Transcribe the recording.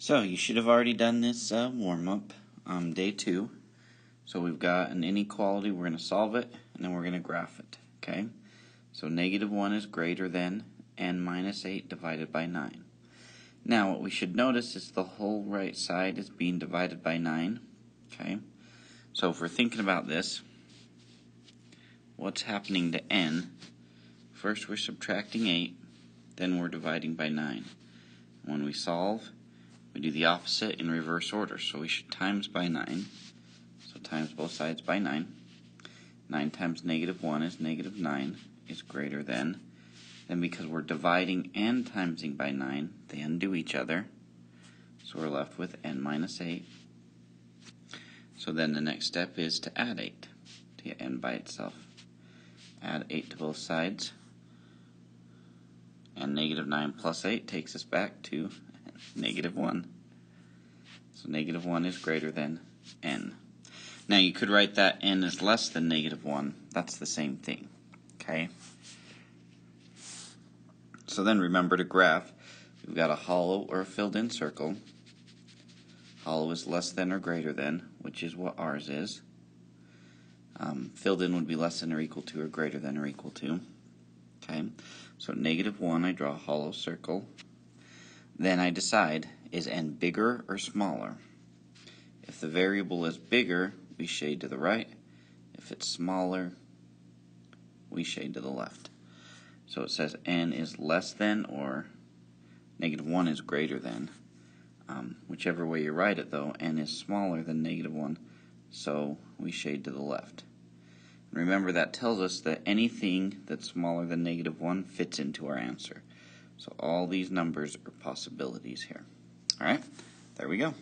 So you should have already done this warm-up, day 2. So we've got an inequality, we're going to solve it, and then we're going to graph it, okay? So -1 is greater than n minus 8 divided by 9. Now what we should notice is the whole right side is being divided by 9, okay? So if we're thinking about this, what's happening to n? First we're subtracting 8, then we're dividing by 9. When we solve, we do the opposite in reverse order, so we should times by 9. So times both sides by 9. 9 times -1 is -9 is greater than. Then because we're dividing and timesing by 9, they undo each other. So we're left with n minus 8. So then the next step is to add 8 to get n by itself. Add 8 to both sides. And -9 plus 8 takes us back to -1. So -1 is greater than n. Now you could write that n is less than -1. That's the same thing. Okay? So then remember to graph. We've got a hollow or a filled in circle. Hollow is less than or greater than, which is what ours is. Filled in would be less than or equal to or greater than or equal to. Okay? So -1, I draw a hollow circle. Then I decide, is n bigger or smaller? If the variable is bigger, we shade to the right. If it's smaller, we shade to the left. So it says n is less than or -1 is greater than. Whichever way you write it though, n is smaller than -1, so we shade to the left. And remember that tells us that anything that's smaller than -1 fits into our answer. So all these numbers are possibilities here. Alright, there we go.